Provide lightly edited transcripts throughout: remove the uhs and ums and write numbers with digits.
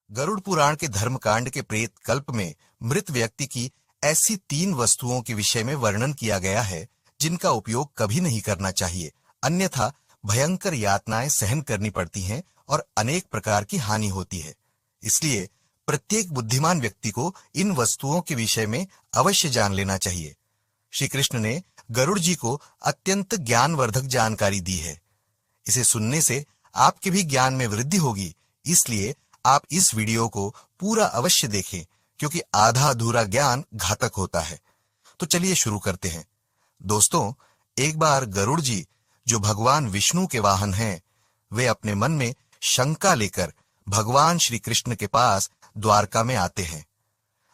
गरुड़ पुराण के धर्मकांड के प्रेत कल्प में मृत व्यक्ति की ऐसी 3 वस्तुओं के विषय में वर्णन किया गया है जिनका उपयोग कभी नहीं करना चाहिए, अन्यथा भयंकर यातनाएं सहन करनी पड़ती हैं और अनेक प्रकार की हानि होती है। इसलिए प्रत्येक बुद्धिमान व्यक्ति को इन वस्तुओं के विषय में अवश्य जान लेना चाहिए। श्री कृष्ण ने गरुड़ जी को अत्यंत ज्ञानवर्धक जानकारी दी है। इसे सुनने से आपके भी ज्ञान में वृद्धि होगी, इसलिए आप इस वीडियो को पूरा अवश्य देखें, क्योंकि आधा अधूरा ज्ञान घातक होता है। तो चलिए शुरू करते हैं। दोस्तों, एक बार गरुड़ जी, जो भगवान विष्णु के वाहन हैं, वे अपने मन में शंका लेकर भगवान श्री कृष्ण के पास द्वारका में आते हैं।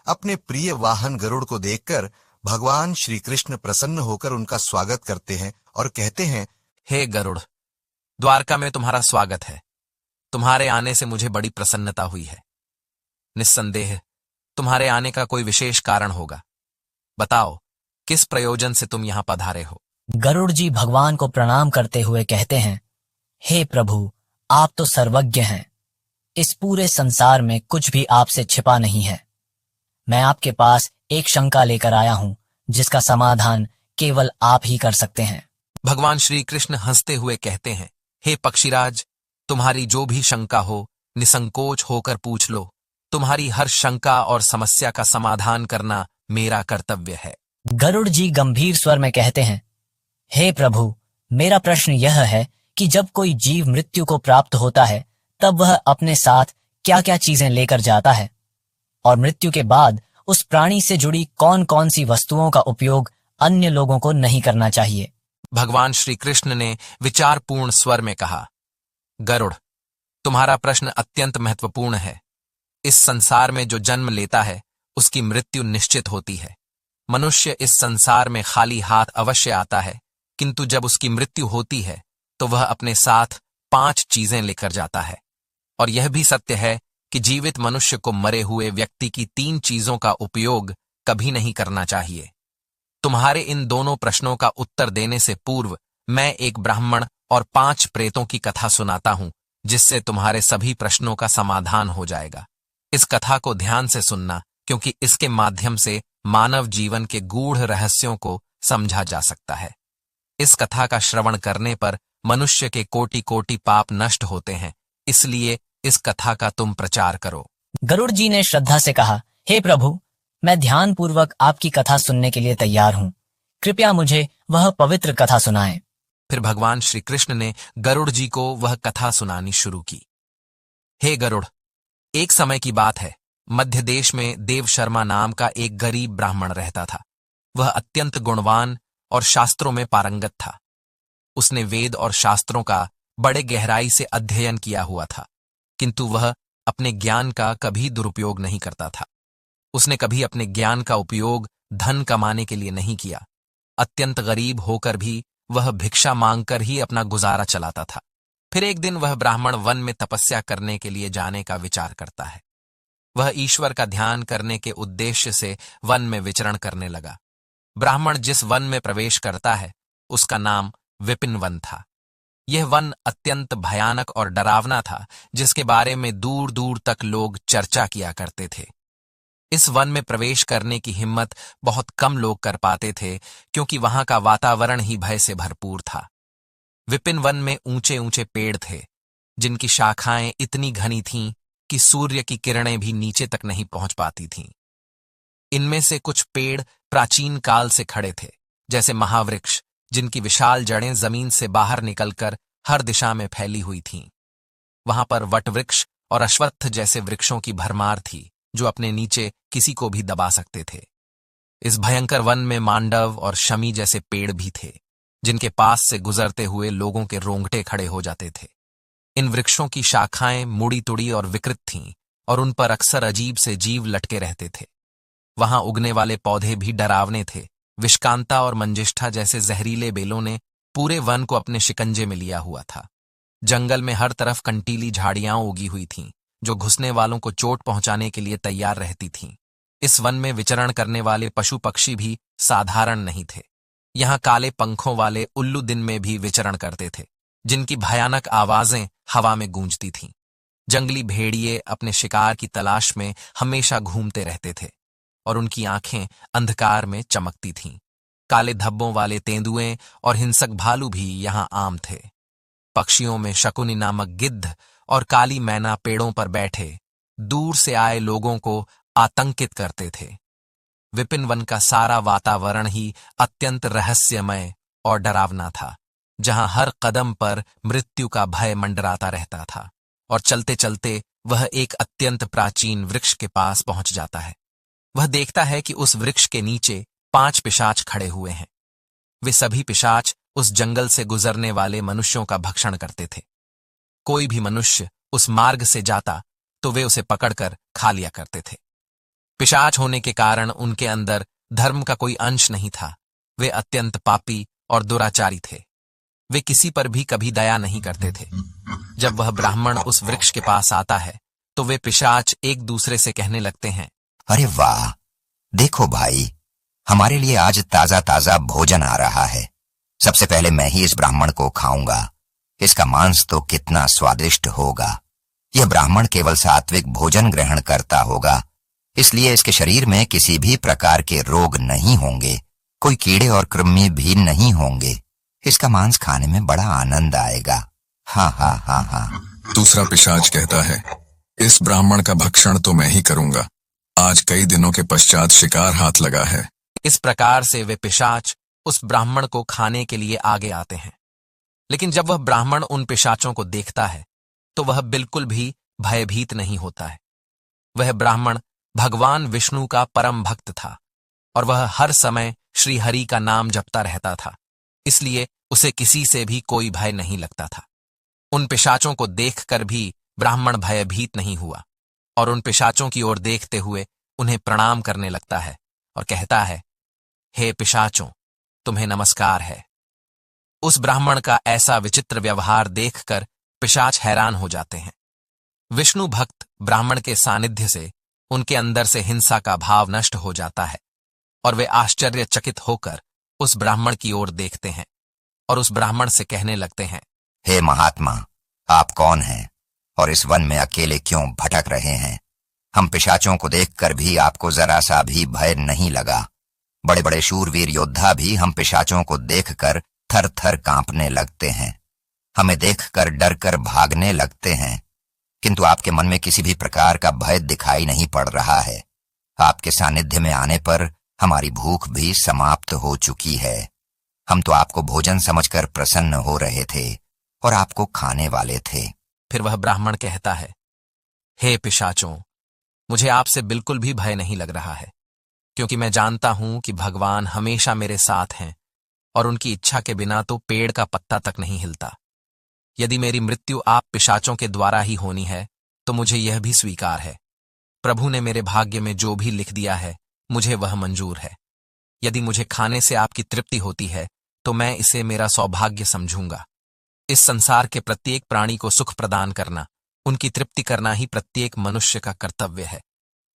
अपने प्रिय वाहन गरुड़ को देखकर भगवान श्री कृष्ण प्रसन्न होकर उनका स्वागत करते हैं और कहते हैं, हे गरुड़, द्वारका में तुम्हारा स्वागत है। तुम्हारे आने से मुझे बड़ी प्रसन्नता हुई है। निस्संदेह तुम्हारे आने का कोई विशेष कारण होगा। बताओ, किस प्रयोजन से तुम यहाँ पधारे हो? गरुड़ जी भगवान को प्रणाम करते हुए कहते हैं, हे प्रभु, आप तो सर्वज्ञ हैं। इस पूरे संसार में कुछ भी आपसे छिपा नहीं है। मैं आपके पास एक शंका लेकर आया हूं, जिसका समाधान केवल आप ही कर सकते हैं। भगवान श्री कृष्ण हंसते हुए कहते हैं, हे पक्षीराज, तुम्हारी जो भी शंका हो, निसंकोच होकर पूछ लो। तुम्हारी हर शंका और समस्या का समाधान करना मेरा कर्तव्य है। गरुड़ जी गंभीर स्वर में कहते हैं, हे प्रभु, मेरा प्रश्न यह है कि जब कोई जीव मृत्यु को प्राप्त होता है, तब वह अपने साथ क्या क्या चीजें लेकर जाता है, और मृत्यु के बाद उस प्राणी से जुड़ी कौन कौन सी वस्तुओं का उपयोग अन्य लोगों को नहीं करना चाहिए? भगवान श्री कृष्ण ने विचारपूर्ण स्वर में कहा, गरुड़, तुम्हारा प्रश्न अत्यंत महत्वपूर्ण है। इस संसार में जो जन्म लेता है, उसकी मृत्यु निश्चित होती है। मनुष्य इस संसार में खाली हाथ अवश्य आता है, किंतु जब उसकी मृत्यु होती है तो वह अपने साथ 5 चीजें लेकर जाता है। और यह भी सत्य है कि जीवित मनुष्य को मरे हुए व्यक्ति की 3 चीजों का उपयोग कभी नहीं करना चाहिए। तुम्हारे इन दोनों प्रश्नों का उत्तर देने से पूर्व मैं एक ब्राह्मण और 5 प्रेतों की कथा सुनाता हूं, जिससे तुम्हारे सभी प्रश्नों का समाधान हो जाएगा। इस कथा को ध्यान से सुनना, क्योंकि इसके माध्यम से मानव जीवन के गूढ़ रहस्यों को समझा जा सकता है। इस कथा का श्रवण करने पर मनुष्य के कोटि कोटि पाप नष्ट होते हैं, इसलिए इस कथा का तुम प्रचार करो। गरुड़ जी ने श्रद्धा से कहा, हे प्रभु, मैं ध्यान पूर्वक आपकी कथा सुनने के लिए तैयार हूँ। कृपया मुझे वह पवित्र कथा सुनाएं। फिर भगवान श्री कृष्ण ने गरुड़ जी को वह कथा सुनानी शुरू की। हे गरुड़, एक समय की बात है, मध्य देश में देव शर्मा नाम का एक गरीब ब्राह्मण रहता था। वह अत्यंत गुणवान और शास्त्रों में पारंगत था। उसने वेद और शास्त्रों का बड़े गहराई से अध्ययन किया हुआ था, किंतु वह अपने ज्ञान का कभी दुरुपयोग नहीं करता था। उसने कभी अपने ज्ञान का उपयोग धन कमाने के लिए नहीं किया। अत्यंत गरीब होकर भी वह भिक्षा मांगकर ही अपना गुजारा चलाता था। फिर एक दिन वह ब्राह्मण वन में तपस्या करने के लिए जाने का विचार करता है। वह ईश्वर का ध्यान करने के उद्देश्य से वन में विचरण करने लगा। ब्राह्मण जिस वन में प्रवेश करता है, उसका नाम विपिन वन था। यह वन अत्यंत भयानक और डरावना था, जिसके बारे में दूर दूर तक लोग चर्चा किया करते थे। इस वन में प्रवेश करने की हिम्मत बहुत कम लोग कर पाते थे, क्योंकि वहां का वातावरण ही भय से भरपूर था। विपिन वन में ऊंचे ऊंचे पेड़ थे, जिनकी शाखाएं इतनी घनी थीं कि सूर्य की किरणें भी नीचे तक नहीं पहुंच पाती थीं। इनमें से कुछ पेड़ प्राचीन काल से खड़े थे, जैसे महावृक्ष, जिनकी विशाल जड़ें जमीन से बाहर निकलकर हर दिशा में फैली हुई थीं। वहां पर वटवृक्ष और अश्वत्थ जैसे वृक्षों की भरमार थी, जो अपने नीचे किसी को भी दबा सकते थे। इस भयंकर वन में मांडव और शमी जैसे पेड़ भी थे, जिनके पास से गुजरते हुए लोगों के रोंगटे खड़े हो जाते थे। इन वृक्षों की शाखाएं मुड़ी तुड़ी और विकृत थीं, और उन पर अक्सर अजीब से जीव लटके रहते थे। वहां उगने वाले पौधे भी डरावने थे। विषकांता और मंजिष्ठा जैसे जहरीले बेलों ने पूरे वन को अपने शिकंजे में लिया हुआ था। जंगल में हर तरफ कंटीली झाड़ियां उगी हुई थीं, जो घुसने वालों को चोट पहुंचाने के लिए तैयार रहती थीं। इस वन में विचरण करने वाले पशु पक्षी भी साधारण नहीं थे। यहाँ काले पंखों वाले उल्लू दिन में भी विचरण करते थे, जिनकी भयानक आवाजें हवा में गूंजती थीं। जंगली भेड़िए अपने शिकार की तलाश में हमेशा घूमते रहते थे और उनकी आंखें अंधकार में चमकती थीं। काले धब्बों वाले तेंदुए और हिंसक भालू भी यहां आम थे। पक्षियों में शकुनी नामक गिद्ध और काली मैना पेड़ों पर बैठे दूर से आए लोगों को आतंकित करते थे। विपिन वन का सारा वातावरण ही अत्यंत रहस्यमय और डरावना था, जहां हर कदम पर मृत्यु का भय मंडराता रहता था। और चलते चलते वह एक अत्यंत प्राचीन वृक्ष के पास पहुंच जाता है। वह देखता है कि उस वृक्ष के नीचे 5 पिशाच खड़े हुए हैं। वे सभी पिशाच उस जंगल से गुजरने वाले मनुष्यों का भक्षण करते थे। कोई भी मनुष्य उस मार्ग से जाता तो वे उसे पकड़कर खा लिया करते थे। पिशाच होने के कारण उनके अंदर धर्म का कोई अंश नहीं था। वे अत्यंत पापी और दुराचारी थे। वे किसी पर भी कभी दया नहीं करते थे। जब वह ब्राह्मण उस वृक्ष के पास आता है तो वे पिशाच एक दूसरे से कहने लगते हैं, अरे वाह, देखो भाई, हमारे लिए आज ताजा ताजा भोजन आ रहा है। सबसे पहले मैं ही इस ब्राह्मण को खाऊंगा। इसका मांस तो कितना स्वादिष्ट होगा। यह ब्राह्मण केवल सात्विक भोजन ग्रहण करता होगा, इसलिए इसके शरीर में किसी भी प्रकार के रोग नहीं होंगे, कोई कीड़े और कृमि भी नहीं होंगे। इसका मांस खाने में बड़ा आनंद आएगा। हाँ हाँ हाँ हाँ। दूसरा पिशाच कहता है, इस ब्राह्मण का भक्षण तो मैं ही करूंगा। आज कई दिनों के पश्चात शिकार हाथ लगा है। इस प्रकार से वे पिशाच उस ब्राह्मण को खाने के लिए आगे आते हैं। लेकिन जब वह ब्राह्मण उन पिशाचों को देखता है तो वह बिल्कुल भी भयभीत नहीं होता है। वह ब्राह्मण भगवान विष्णु का परम भक्त था और वह हर समय श्री हरि का नाम जपता रहता था, इसलिए उसे किसी से भी कोई भय नहीं लगता था। उन पिशाचों को देखकर भी ब्राह्मण भयभीत नहीं हुआ और उन पिशाचों की ओर देखते हुए उन्हें प्रणाम करने लगता है और कहता है, हे पिशाचों, तुम्हें नमस्कार है। उस ब्राह्मण का ऐसा विचित्र व्यवहार देखकर पिशाच हैरान हो जाते हैं। विष्णु भक्त ब्राह्मण के सानिध्य से उनके अंदर से हिंसा का भाव नष्ट हो जाता है और वे आश्चर्यचकित होकर उस ब्राह्मण की ओर देखते हैं और उस ब्राह्मण से कहने लगते हैं, हे महात्मा, आप कौन हैं और इस वन में अकेले क्यों भटक रहे हैं? हम पिशाचों को देखकर भी आपको जरा सा भी भय नहीं लगा। बड़े बड़े शूरवीर योद्धा भी हम पिशाचों को देखकर थर थर कांपने लगते हैं, हमें देखकर डरकर भागने लगते हैं, किंतु आपके मन में किसी भी प्रकार का भय दिखाई नहीं पड़ रहा है। आपके सानिध्य में आने पर हमारी भूख भी समाप्त हो चुकी है। हम तो आपको भोजन समझकर प्रसन्न हो रहे थे और आपको खाने वाले थे। फिर वह ब्राह्मण कहता है, हे पिशाचों, मुझे आपसे बिल्कुल भी भय नहीं लग रहा है, क्योंकि मैं जानता हूं कि भगवान हमेशा मेरे साथ हैं और उनकी इच्छा के बिना तो पेड़ का पत्ता तक नहीं हिलता। यदि मेरी मृत्यु आप पिशाचों के द्वारा ही होनी है तो मुझे यह भी स्वीकार है। प्रभु ने मेरे भाग्य में जो भी लिख दिया है मुझे वह मंजूर है। यदि मुझे खाने से आपकी तृप्ति होती है तो मैं इसे मेरा सौभाग्य समझूंगा। इस संसार के प्रत्येक प्राणी को सुख प्रदान करना, उनकी तृप्ति करना ही प्रत्येक मनुष्य का कर्तव्य है।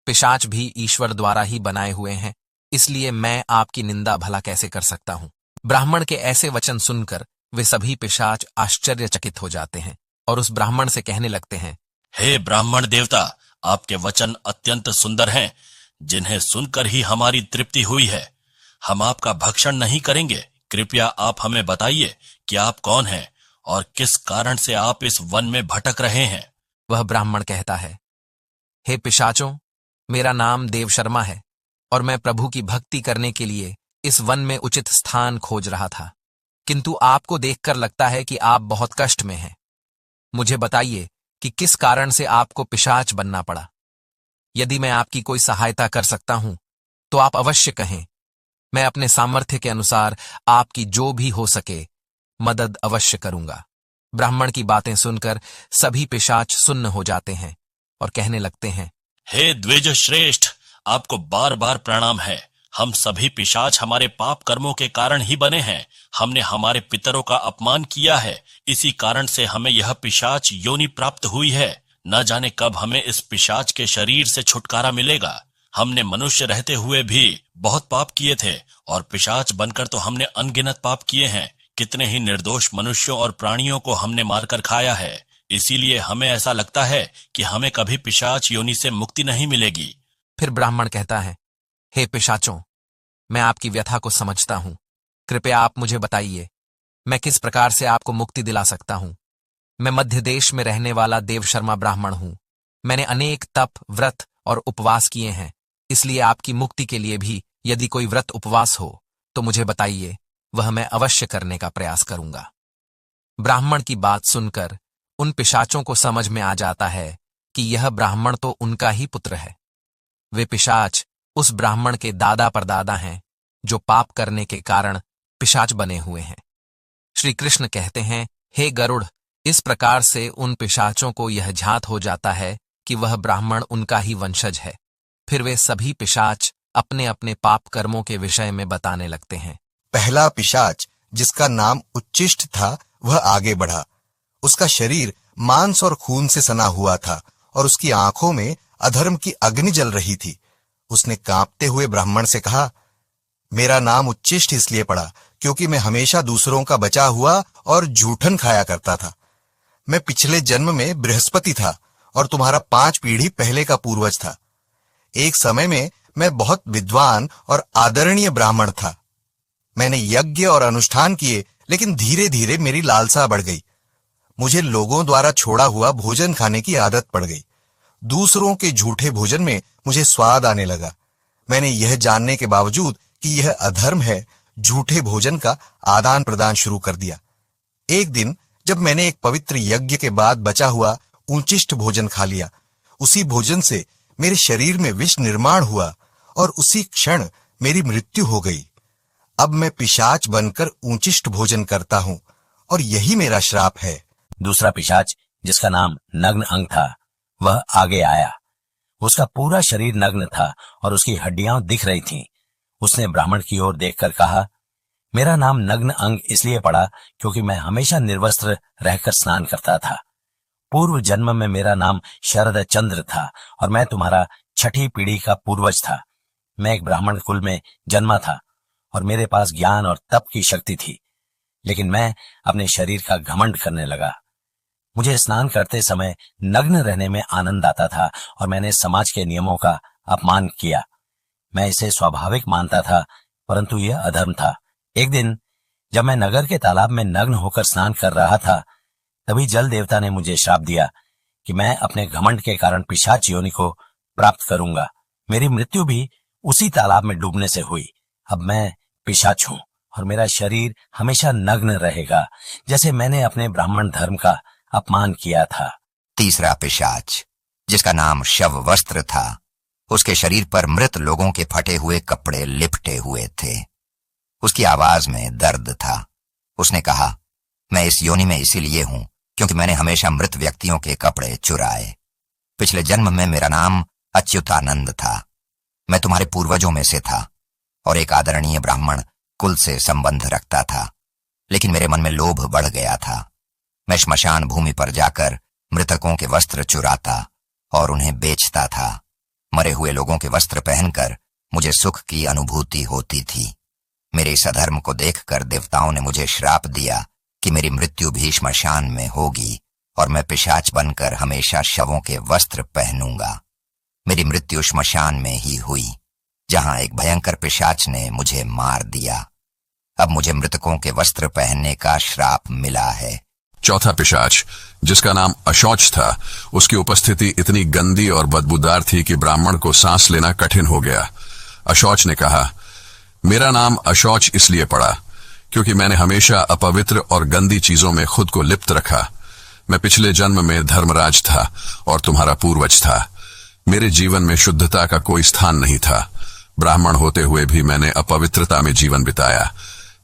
पिशाच भी ईश्वर द्वारा ही बनाए हुए हैं, इसलिए मैं आपकी निंदा भला कैसे कर सकता हूं। ब्राह्मण के ऐसे वचन सुनकर वे सभी पिशाच आश्चर्यचकित हो जाते हैं और उस ब्राह्मण से कहने लगते हैं, हे ब्राह्मण देवता, आपके वचन अत्यंत सुंदर हैं, जिन्हें सुनकर ही हमारी तृप्ति हुई है। हम आपका भक्षण नहीं करेंगे। कृपया आप हमें बताइए कि आप कौन हैं और किस कारण से आप इस वन में भटक रहे हैं। वह ब्राह्मण कहता है, हे पिशाचों, मेरा नाम देवशर्मा है और मैं प्रभु की भक्ति करने के लिए इस वन में उचित स्थान खोज रहा था, किंतु आपको देखकर लगता है कि आप बहुत कष्ट में हैं। मुझे बताइए कि किस कारण से आपको पिशाच बनना पड़ा। यदि मैं आपकी कोई सहायता कर सकता हूं तो आप अवश्य कहें। मैं अपने सामर्थ्य के अनुसार आपकी जो भी हो सके मदद अवश्य करूंगा। ब्राह्मण की बातें सुनकर सभी पिशाच सुन्न हो जाते हैं और कहने लगते हैं, हे द्विज श्रेष्ठ, आपको बार बार प्रणाम है। हम सभी पिशाच हमारे पाप कर्मों के कारण ही बने हैं। हमने हमारे पितरों का अपमान किया है, इसी कारण से हमें यह पिशाच योनि प्राप्त हुई है। न जाने कब हमें इस पिशाच के शरीर से छुटकारा मिलेगा। हमने मनुष्य रहते हुए भी बहुत पाप किए थे और पिशाच बनकर तो हमने अनगिनत पाप किए हैं। कितने ही निर्दोष मनुष्यों और प्राणियों को हमने मारकर खाया है। इसीलिए हमें ऐसा लगता है कि हमें कभी पिशाच योनि से मुक्ति नहीं मिलेगी। फिर ब्राह्मण कहता है, हे पिशाचों, मैं आपकी व्यथा को समझता हूं। कृपया आप मुझे बताइए, मैं किस प्रकार से आपको मुक्ति दिला सकता हूं। मैं मध्य देश में रहने वाला देवशर्मा ब्राह्मण हूं। मैंने अनेक तप, व्रत और उपवास किए हैं, इसलिए आपकी मुक्ति के लिए भी यदि कोई व्रत उपवास हो तो मुझे बताइए, वह मैं अवश्य करने का प्रयास करूंगा। ब्राह्मण की बात सुनकर उन पिशाचों को समझ में आ जाता है कि यह ब्राह्मण तो उनका ही पुत्र है। वे पिशाच उस ब्राह्मण के दादा परदादा हैं जो पाप करने के कारण पिशाच बने हुए हैं। श्री कृष्ण कहते हैं, हे गरुड़, इस प्रकार से उन पिशाचों को यह झात हो जाता है कि वह ब्राह्मण उनका ही वंशज है। फिर वे सभी पिशाच अपने अपने पाप कर्मों के विषय में बताने लगते हैं। पहला पिशाच, जिसका नाम उच्चिष्ट था, वह आगे बढ़ा। उसका शरीर मांस और खून से सना हुआ था और उसकी आंखों में अधर्म की अग्नि जल रही थी। उसने कांपते हुए ब्राह्मण से कहा, मेरा नाम उच्चिष्ट इसलिए पड़ा क्योंकि मैं हमेशा दूसरों का बचा हुआ और जूठन खाया करता था। मैं पिछले जन्म में बृहस्पति था और तुम्हारा 5 पीढ़ी पहले का पूर्वज था। एक समय में मैं बहुत विद्वान और आदरणीय ब्राह्मण था। मैंने यज्ञ और अनुष्ठान किए, लेकिन धीरे धीरे मेरी लालसा बढ़ गई। मुझे लोगों द्वारा छोड़ा हुआ भोजन खाने की आदत पड़ गई। दूसरों के झूठे भोजन में मुझे स्वाद आने लगा। मैंने यह जानने के बावजूद कि यह अधर्म है, झूठे भोजन का आदान प्रदान शुरू कर दिया। एक दिन जब मैंने एक पवित्र यज्ञ के बाद बचा हुआ उचिष्ट भोजन खा लिया, उसी भोजन से मेरे शरीर में विष निर्माण हुआ और उसी क्षण मेरी मृत्यु हो गई। अब मैं पिशाच बनकर उचिष्ट भोजन करता हूं और यही मेरा श्राप है। दूसरा पिशाच, जिसका नाम नग्न अंग था, वह आगे आया। उसका पूरा शरीर नग्न था और उसकी हड्डियां दिख रही थीं। उसने ब्राह्मण की ओर देखकर कहा, मेरा नाम नग्न अंग इसलिए पड़ा क्योंकि मैं हमेशा निर्वस्त्र रहकर स्नान करता था। पूर्व जन्म में मेरा नाम शरद चंद्र था और मैं तुम्हारा 6ठी पीढ़ी का पूर्वज था। मैं एक ब्राह्मण कुल में जन्मा था और मेरे पास ज्ञान और तप की शक्ति थी, लेकिन मैं अपने शरीर का घमंड करने लगा। मुझे स्नान करते समय नग्न रहने में आनंद आता था और मैंने समाज के नियमों का अपमान किया। मैं इसे स्वाभाविक मानता था, परंतु यह अधर्म था। एक दिन जब मैं नगर के तालाब में नग्न होकर स्नान कर रहा था, तभी जल देवता ने मुझे श्राप दिया कि मैं अपने घमंड के कारण पिशाच योनि को प्राप्त करूंगा। मेरी मृत्यु भी उसी तालाब में डूबने से हुई। अब मैं पिशाच हूं और मेरा शरीर हमेशा नग्न रहेगा, जैसे मैंने अपने ब्राह्मण धर्म का अपमान किया था। तीसरा पिशाच, जिसका नाम शव वस्त्र था, उसके शरीर पर मृत लोगों के फटे हुए कपड़े लिपटे हुए थे। उसकी आवाज में दर्द था। उसने कहा, मैं इस योनि में इसीलिए हूं क्योंकि मैंने हमेशा मृत व्यक्तियों के कपड़े चुराए। पिछले जन्म में मेरा नाम अच्युतानंद था। मैं तुम्हारे पूर्वजों में से था और एक आदरणीय ब्राह्मण कुल से संबंध रखता था, लेकिन मेरे मन में लोभ बढ़ गया था। मैं श्मशान भूमि पर जाकर मृतकों के वस्त्र चुराता और उन्हें बेचता था। मरे हुए लोगों के वस्त्र पहनकर मुझे सुख की अनुभूति होती थी। मेरे इस अधर्म को देखकर देवताओं ने मुझे श्राप दिया कि मेरी मृत्यु भी श्मशान में होगी और मैं पिशाच बनकर हमेशा शवों के वस्त्र पहनूंगा। मेरी मृत्यु श्मशान में ही हुई, जहां एक भयंकर पिशाच ने मुझे मार दिया। अब मुझे मृतकों के वस्त्र पहनने का श्राप मिला है। चौथा पिशाच, जिसका नाम अशौच था, उसकी उपस्थिति इतनी गंदी और बदबूदार थी कि ब्राह्मण को सांस लेना कठिन हो गया। अशौच ने कहा, मेरा नाम अशौच इसलिए पड़ा क्योंकि मैंने हमेशा अपवित्र और गंदी चीजों में खुद को लिप्त रखा। मैं पिछले जन्म में धर्मराज था और तुम्हारा पूर्वज था। मेरे जीवन में शुद्धता का कोई स्थान नहीं था। ब्राह्मण होते हुए भी मैंने अपवित्रता में जीवन बिताया।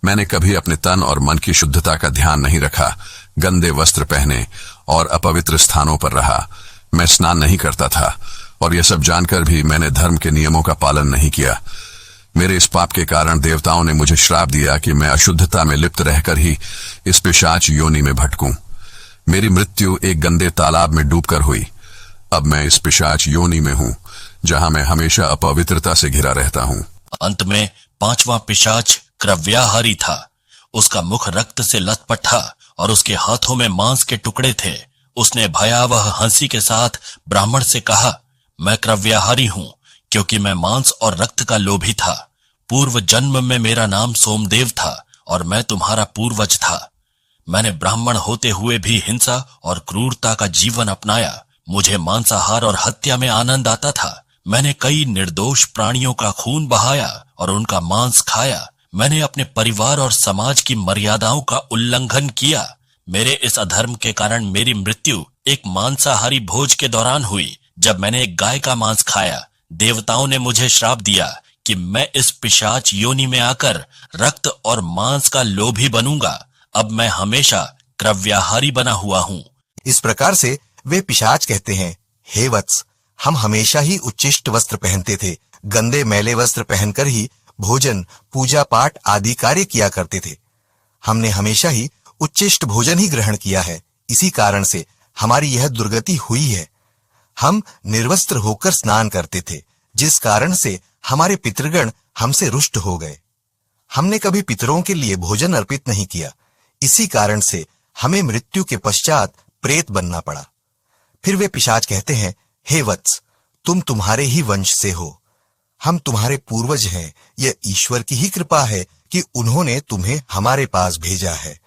मैंने कभी अपने तन और मन की शुद्धता का ध्यान नहीं रखा। गंदे वस्त्र पहने और अपवित्र स्थानों पर रहा। मैं स्नान नहीं करता था और यह सब जानकर भी मैंने धर्म के नियमों का पालन नहीं किया। मेरे इस पाप के कारण देवताओं ने मुझे श्राप दिया कि मैं अशुद्धता में लिप्त रहकर ही इस पिशाच योनि में भटकूं। मेरी मृत्यु एक गंदे तालाब में डूबकर हुई। अब मैं इस पिशाच योनि में हूं, जहां मैं हमेशा अपवित्रता से घिरा रहता हूं। अंत में 5वां पिशाच क्रव्याहारी था। उसका मुख रक्त से लथपथ था और उसके हाथों में मांस के टुकड़े थे। उसने भयावह हंसी के साथ ब्राह्मण से कहा, मैं क्रव्याहारी हूं क्योंकि मैं मांस और रक्त का लोभी था। पूर्व जन्म में मेरा नाम सोमदेव था और मैं तुम्हारा पूर्वज था। मैंने ब्राह्मण होते हुए भी हिंसा और क्रूरता का जीवन अपनाया। मुझे मांसाहार और हत्या में आनंद आता था। मैंने कई निर्दोष प्राणियों का खून बहाया और उनका मांस खाया। मैंने अपने परिवार और समाज की मर्यादाओं का उल्लंघन किया। मेरे इस अधर्म के कारण मेरी मृत्यु एक मांसाहारी भोज के दौरान हुई, जब मैंने एक गाय का मांस खाया। देवताओं ने मुझे श्राप दिया कि मैं इस पिशाच योनि में आकर रक्त और मांस का लोभी बनूंगा। अब मैं हमेशा क्रव्याहारी बना हुआ हूं। इस प्रकार से वे पिशाच कहते हैं, हे वत्स, हम हमेशा ही उच्चिष्ट वस्त्र पहनते थे। गंदे मैले वस्त्र पहनकर ही भोजन, पूजा पाठ आदि कार्य किया करते थे। हमने हमेशा ही उच्चिष्ट भोजन ही ग्रहण किया है। इसी कारण से हमारी यह दुर्गति हुई है। हम निर्वस्त्र होकर स्नान करते थे, जिस कारण से हमारे पितृगण हमसे रुष्ट हो गए। हमने कभी पितरों के लिए भोजन अर्पित नहीं किया। इसी कारण से हमें मृत्यु के पश्चात प्रेत बनना पड़ा। फिर वे पिशाच कहते हैं, हे वत्स, तुम तुम्हारे ही वंश से हो। हम तुम्हारे पूर्वज हैं। यह ईश्वर की ही कृपा है कि उन्होंने तुम्हें हमारे पास भेजा है।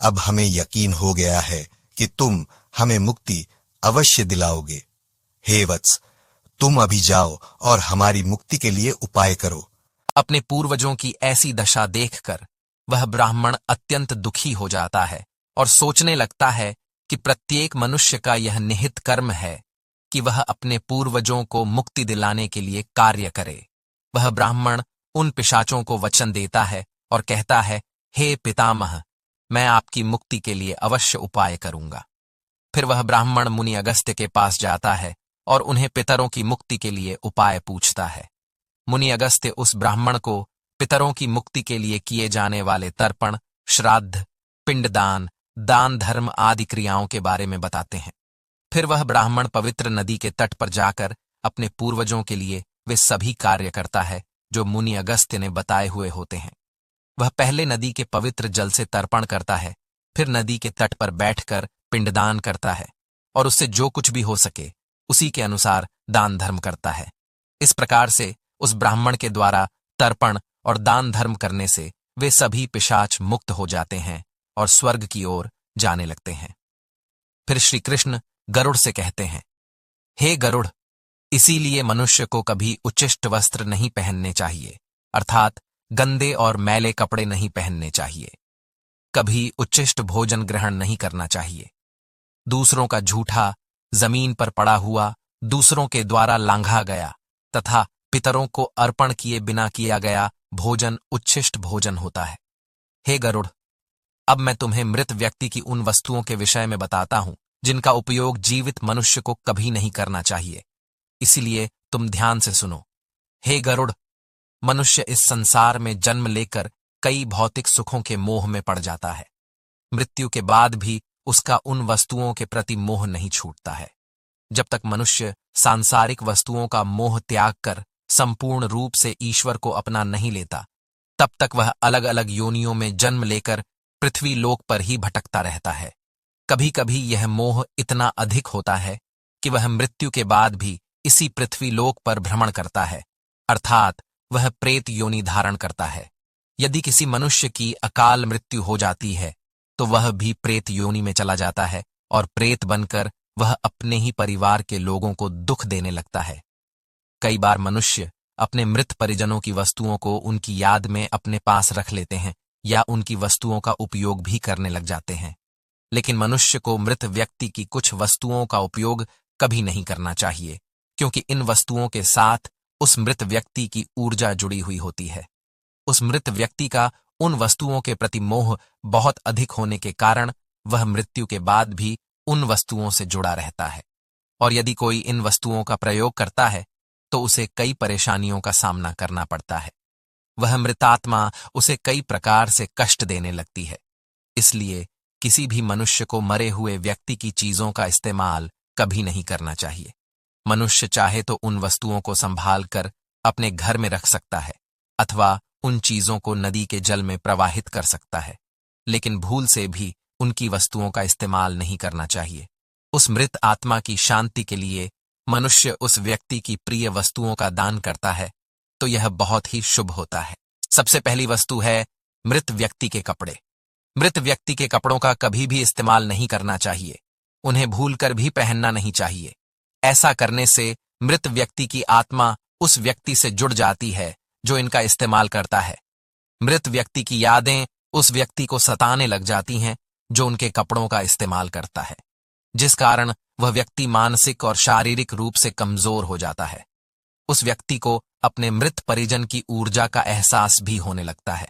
अब हमें यकीन हो गया है कि तुम हमें मुक्ति अवश्य दिलाओगे। हे वत्स, तुम अभी जाओ और हमारी मुक्ति के लिए उपाय करो। अपने पूर्वजों की ऐसी दशा देखकर वह ब्राह्मण अत्यंत दुखी हो जाता है और सोचने लगता है कि प्रत्येक मनुष्य का यह निहित कर्म है कि वह अपने पूर्वजों को मुक्ति दिलाने के लिए कार्य करे। वह ब्राह्मण उन पिशाचों को वचन देता है और कहता है, हे पितामह, मैं आपकी मुक्ति के लिए अवश्य उपाय करूंगा। फिर वह ब्राह्मण मुनि अगस्त्य के पास जाता है और उन्हें पितरों की मुक्ति के लिए उपाय पूछता है। मुनि अगस्त्य उस ब्राह्मण को पितरों की मुक्ति के लिए किए जाने वाले तर्पण, श्राद्ध, पिंडदान, दान धर्म आदि क्रियाओं के बारे में बताते हैं। फिर वह ब्राह्मण पवित्र नदी के तट पर जाकर अपने पूर्वजों के लिए वे सभी कार्य करता है जो मुनि अगस्त्य ने बताए हुए होते हैं। वह पहले नदी के पवित्र जल से तर्पण करता है, फिर नदी के तट पर बैठकर पिंडदान करता है और उससे जो कुछ भी हो सके उसी के अनुसार दान धर्म करता है। इस प्रकार से उस ब्राह्मण के द्वारा तर्पण और दान धर्म करने से वे सभी पिशाच मुक्त हो जाते हैं और स्वर्ग की ओर जाने लगते हैं। फिर श्री कृष्ण गरुड़ से कहते हैं, हे गरुड़, इसीलिए मनुष्य को कभी उच्चिष्ट वस्त्र नहीं पहनने चाहिए, अर्थात गंदे और मैले कपड़े नहीं पहनने चाहिए। कभी उच्चिष्ट भोजन ग्रहण नहीं करना चाहिए। दूसरों का झूठा, जमीन पर पड़ा हुआ, दूसरों के द्वारा लांघा गया तथा पितरों को अर्पण किए बिना किया गया भोजन उच्छिष्ट भोजन होता है। हे गरुड़, अब मैं तुम्हें मृत व्यक्ति की उन वस्तुओं के विषय में बताता हूं जिनका उपयोग जीवित मनुष्य को कभी नहीं करना चाहिए। इसलिए तुम ध्यान से सुनो। हे गरुड़, मनुष्य इस संसार में जन्म लेकर कई भौतिक सुखों के मोह में पड़ जाता है। मृत्यु के बाद भी उसका उन वस्तुओं के प्रति मोह नहीं छूटता है। जब तक मनुष्य सांसारिक वस्तुओं का मोह त्याग कर संपूर्ण रूप से ईश्वर को अपना नहीं लेता, तब तक वह अलग अलग योनियों में जन्म लेकर पृथ्वी लोक पर ही भटकता रहता है। कभी कभी यह मोह इतना अधिक होता है कि वह मृत्यु के बाद भी इसी पृथ्वी लोक पर भ्रमण करता है, अर्थात वह प्रेत योनि धारण करता है। यदि किसी मनुष्य की अकाल मृत्यु हो जाती है तो वह भी प्रेत योनि में चला जाता है और प्रेत बनकर वह अपने ही परिवार के लोगों को दुख देने लगता है। कई बार मनुष्य अपने मृत परिजनों की वस्तुओं को उनकी याद में अपने पास रख लेते हैं या उनकी वस्तुओं का उपयोग भी करने लग जाते हैं। लेकिन मनुष्य को मृत व्यक्ति की कुछ वस्तुओं का उपयोग कभी नहीं करना चाहिए, क्योंकि इन वस्तुओं के साथ उस मृत व्यक्ति की ऊर्जा जुड़ी हुई होती है। उस मृत व्यक्ति का उन वस्तुओं के प्रति मोह बहुत अधिक होने के कारण वह मृत्यु के बाद भी उन वस्तुओं से जुड़ा रहता है, और यदि कोई इन वस्तुओं का प्रयोग करता है तो उसे कई परेशानियों का सामना करना पड़ता है। वह मृतात्मा उसे कई प्रकार से कष्ट देने लगती है। इसलिए किसी भी मनुष्य को मरे हुए व्यक्ति की चीजों का इस्तेमाल कभी नहीं करना चाहिए। मनुष्य चाहे तो उन वस्तुओं को संभाल कर अपने घर में रख सकता है अथवा उन चीजों को नदी के जल में प्रवाहित कर सकता है, लेकिन भूल से भी उनकी वस्तुओं का इस्तेमाल नहीं करना चाहिए। उस मृत आत्मा की शांति के लिए मनुष्य उस व्यक्ति की प्रिय वस्तुओं का दान करता है तो यह बहुत ही शुभ होता है। सबसे पहली वस्तु है मृत व्यक्ति के कपड़े। मृत व्यक्ति के कपड़ों का कभी भी इस्तेमाल नहीं करना चाहिए। उन्हें भूलकर भी पहनना नहीं चाहिए। ऐसा करने से मृत व्यक्ति की आत्मा उस व्यक्ति से जुड़ जाती है जो इनका इस्तेमाल करता है। मृत व्यक्ति की यादें उस व्यक्ति को सताने लग जाती हैं जो उनके कपड़ों का इस्तेमाल करता है, जिस कारण वह व्यक्ति मानसिक और शारीरिक रूप से कमजोर हो जाता है। उस व्यक्ति को अपने मृत परिजन की ऊर्जा का एहसास भी होने लगता है।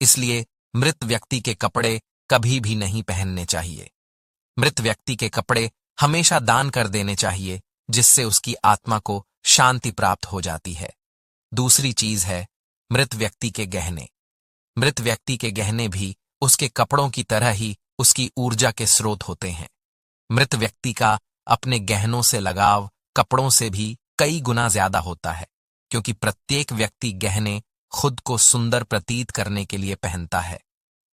इसलिए मृत व्यक्ति के कपड़े कभी भी नहीं पहनने चाहिए। मृत व्यक्ति के कपड़े हमेशा दान कर देने चाहिए, जिससे उसकी आत्मा को शांति प्राप्त हो जाती है। दूसरी चीज है मृत व्यक्ति के गहने। मृत व्यक्ति के गहने भी उसके कपड़ों की तरह ही उसकी ऊर्जा के स्रोत होते हैं। मृत व्यक्ति का अपने गहनों से लगाव कपड़ों से भी कई गुना ज्यादा होता है, क्योंकि प्रत्येक व्यक्ति गहने खुद को सुंदर प्रतीत करने के लिए पहनता है।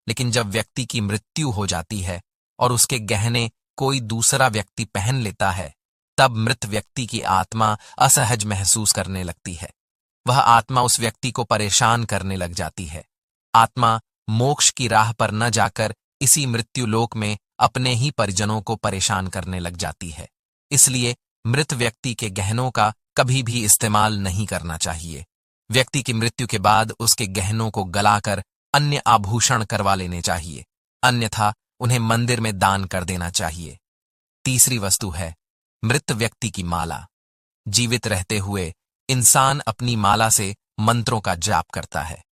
लेकिन जब व्यक्ति की मृत्यु हो जाती है और उसके गहने कोई दूसरा व्यक्ति पहन लेता है, तब मृत व्यक्ति की आत्मा असहज महसूस करने लगती है। वह आत्मा उस व्यक्ति को परेशान करने लग जाती है। आत्मा मोक्ष की राह पर न जाकर इसी मृत्यु लोक में अपने ही परिजनों को परेशान करने लग जाती है। इसलिए मृत व्यक्ति के गहनों का कभी भी इस्तेमाल नहीं करना चाहिए। व्यक्ति की मृत्यु के बाद उसके गहनों को गलाकर अन्य आभूषण करवा लेने चाहिए, अन्यथा उन्हें मंदिर में दान कर देना चाहिए। तीसरी वस्तु है मृत व्यक्ति की माला। जीवित रहते हुए इंसान अपनी माला से मंत्रों का जाप करता है।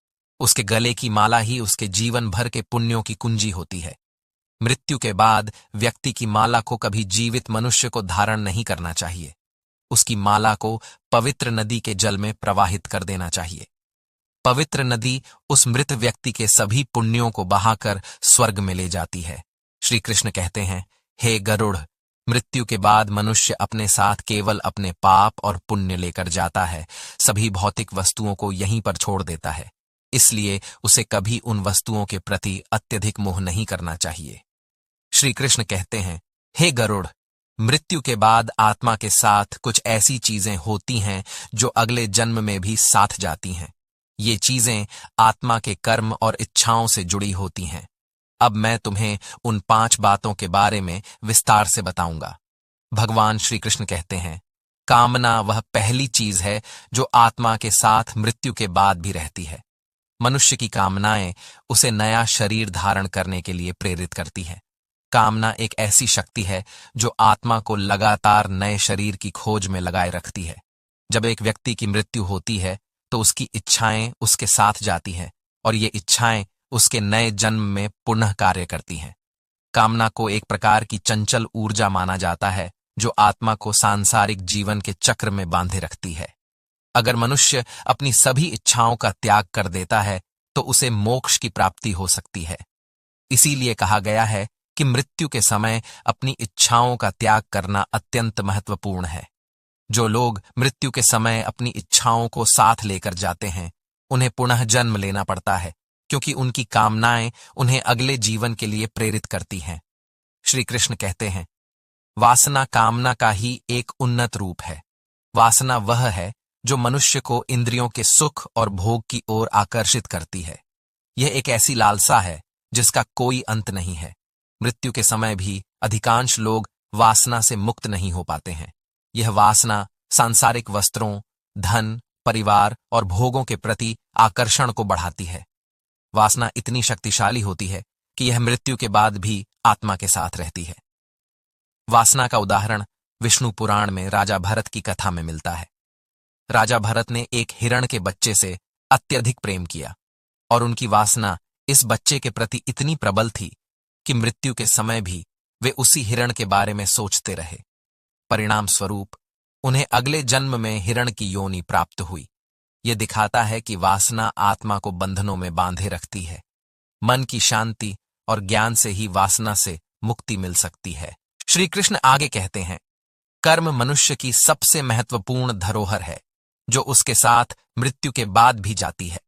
उसके गले की माला ही उसके जीवन भर के पुण्यों की कुंजी होती है। मृत्यु के बाद व्यक्ति की माला को कभी जीवित मनुष्य को धारण नहीं करना चाहिए। उसकी माला को पवित्र नदी के जल में प्रवाहित कर देना चाहिए। पवित्र नदी उस मृत व्यक्ति के सभी पुण्यों को बहाकर स्वर्ग में ले जाती है। श्री कृष्ण कहते हैं, हे गरुड़, मृत्यु के बाद मनुष्य अपने साथ केवल अपने पाप और पुण्य लेकर जाता है, सभी भौतिक वस्तुओं को यहीं पर छोड़ देता है। इसलिए उसे कभी उन वस्तुओं के प्रति अत्यधिक मोह नहीं करना चाहिए। श्री कृष्ण कहते हैं, हे गरुड़, मृत्यु के बाद आत्मा के साथ कुछ ऐसी चीजें होती हैं जो अगले जन्म में भी साथ जाती हैं। ये चीजें आत्मा के कर्म और इच्छाओं से जुड़ी होती हैं। अब मैं तुम्हें उन 5 बातों के बारे में विस्तार से बताऊंगा। भगवान श्री कृष्ण कहते हैं, कामना वह पहली चीज है जो आत्मा के साथ मृत्यु के बाद भी रहती है। मनुष्य की कामनाएं उसे नया शरीर धारण करने के लिए प्रेरित करती है। कामना एक ऐसी शक्ति है जो आत्मा को लगातार नए शरीर की खोज में लगाए रखती है। जब एक व्यक्ति की मृत्यु होती है तो उसकी इच्छाएं उसके साथ जाती हैं और ये इच्छाएं उसके नए जन्म में पुनः कार्य करती हैं। कामना को एक प्रकार की चंचल ऊर्जा माना जाता है जो आत्मा को सांसारिक जीवन के चक्र में बांधे रखती है। अगर मनुष्य अपनी सभी इच्छाओं का त्याग कर देता है तो उसे मोक्ष की प्राप्ति हो सकती है। इसीलिए कहा गया है कि मृत्यु के समय अपनी इच्छाओं का त्याग करना अत्यंत महत्वपूर्ण है। जो लोग मृत्यु के समय अपनी इच्छाओं को साथ लेकर जाते हैं, उन्हें पुनः जन्म लेना पड़ता है, क्योंकि उनकी कामनाएं उन्हें अगले जीवन के लिए प्रेरित करती हैं। श्री कृष्ण कहते हैं, वासना कामना का ही एक उन्नत रूप है। वासना वह है जो मनुष्य को इंद्रियों के सुख और भोग की ओर आकर्षित करती है। यह एक ऐसी लालसा है जिसका कोई अंत नहीं है। मृत्यु के समय भी अधिकांश लोग वासना से मुक्त नहीं हो पाते हैं। यह वासना सांसारिक वस्त्रों, धन, परिवार और भोगों के प्रति आकर्षण को बढ़ाती है। वासना इतनी शक्तिशाली होती है कि यह मृत्यु के बाद भी आत्मा के साथ रहती है। वासना का उदाहरण विष्णु पुराण में राजा भरत की कथा में मिलता है। राजा भरत ने एक हिरण के बच्चे से अत्यधिक प्रेम किया और उनकी वासना इस बच्चे के प्रति इतनी प्रबल थी कि मृत्यु के समय भी वे उसी हिरण के बारे में सोचते रहे। परिणाम स्वरूप उन्हें अगले जन्म में हिरण की योनि प्राप्त हुई। यह दिखाता है कि वासना आत्मा को बंधनों में बांधे रखती है। मन की शांति और ज्ञान से ही वासना से मुक्ति मिल सकती है। श्री कृष्ण आगे कहते हैं, कर्म मनुष्य की सबसे महत्वपूर्ण धरोहर है जो उसके साथ मृत्यु के बाद भी जाती है।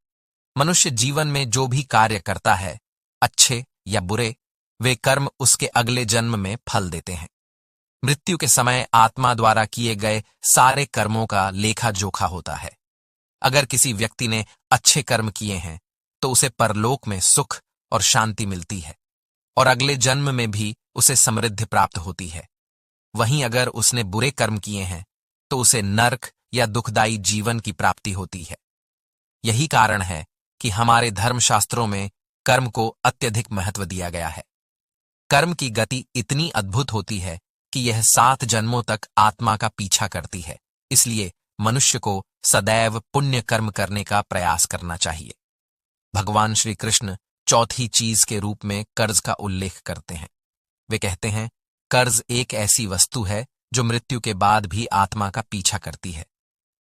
मनुष्य जीवन में जो भी कार्य करता है, अच्छे या बुरे, वे कर्म उसके अगले जन्म में फल देते हैं। मृत्यु के समय आत्मा द्वारा किए गए सारे कर्मों का लेखा जोखा होता है। अगर किसी व्यक्ति ने अच्छे कर्म किए हैं तो उसे परलोक में सुख और शांति मिलती है और अगले जन्म में भी उसे समृद्धि प्राप्त होती है। वहीं अगर उसने बुरे कर्म किए हैं तो उसे नरक या दुखदायी जीवन की प्राप्ति होती है। यही कारण है कि हमारे धर्मशास्त्रों में कर्म को अत्यधिक महत्व दिया गया है। कर्म की गति इतनी अद्भुत होती है कि यह 7 जन्मों तक आत्मा का पीछा करती है। इसलिए मनुष्य को सदैव पुण्य कर्म करने का प्रयास करना चाहिए। भगवान श्री कृष्ण चौथी चीज के रूप में कर्ज का उल्लेख करते हैं। वे कहते हैं, कर्ज एक ऐसी वस्तु है जो मृत्यु के बाद भी आत्मा का पीछा करती है।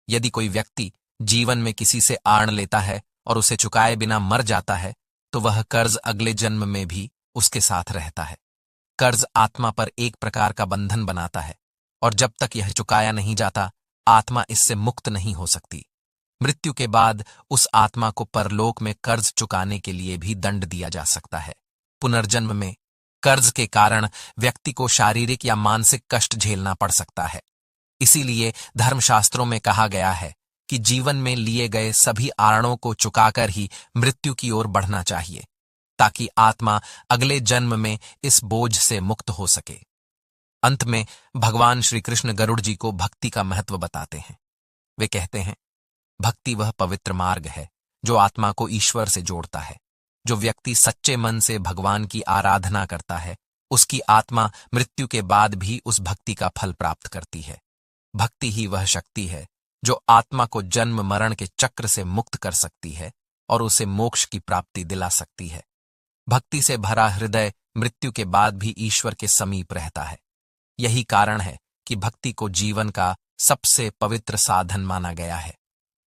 यदि कोई व्यक्ति जीवन में किसी से आड़ लेता है और उसे चुकाए बिना मर जाता है तो वह कर्ज अगले जन्म में भी उसके साथ रहता है। कर्ज आत्मा पर एक प्रकार का बंधन बनाता है और जब तक यह चुकाया नहीं जाता आत्मा इससे मुक्त नहीं हो सकती। मृत्यु के बाद उस आत्मा को परलोक में कर्ज चुकाने के लिए भी दंड दिया जा सकता है। पुनर्जन्म में कर्ज के कारण व्यक्ति को शारीरिक या मानसिक कष्ट झेलना पड़ सकता है। इसीलिए धर्मशास्त्रों में कहा गया है कि जीवन में लिए गए सभी आरणों को चुकाकर ही मृत्यु की ओर बढ़ना चाहिए, ताकि आत्मा अगले जन्म में इस बोझ से मुक्त हो सके। अंत में भगवान श्री कृष्ण गरुड़ जी को भक्ति का महत्व बताते हैं। वे कहते हैं, भक्ति वह पवित्र मार्ग है जो आत्मा को ईश्वर से जोड़ता है। जो व्यक्ति सच्चे मन से भगवान की आराधना करता है उसकी आत्मा मृत्यु के बाद भी उस भक्ति का फल प्राप्त करती है। भक्ति ही वह शक्ति है जो आत्मा को जन्म मरण के चक्र से मुक्त कर सकती है और उसे मोक्ष की प्राप्ति दिला सकती है। भक्ति से भरा हृदय मृत्यु के बाद भी ईश्वर के समीप रहता है। यही कारण है कि भक्ति को जीवन का सबसे पवित्र साधन माना गया है।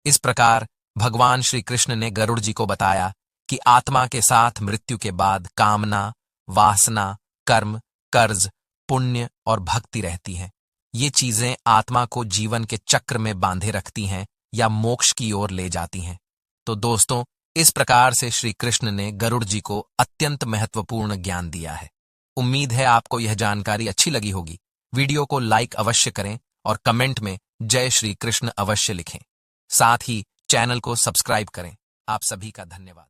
इस प्रकार भगवान श्री कृष्ण ने गरुड़ जी को बताया कि आत्मा के साथ मृत्यु के बाद कामना, वासना, कर्म, कर्ज, पुण्य और भक्ति रहती हैं। ये चीजें आत्मा को जीवन के चक्र में बांधे रखती हैं या मोक्ष की ओर ले जाती हैं। तो दोस्तों, इस प्रकार से श्री कृष्ण ने गरुड़ जी को अत्यंत महत्वपूर्ण ज्ञान दिया है। उम्मीद है आपको यह जानकारी अच्छी लगी होगी। वीडियो को लाइक अवश्य करें और कमेंट में जय श्री कृष्ण अवश्य लिखें। साथ ही चैनल को सब्सक्राइब करें। आप सभी का धन्यवाद।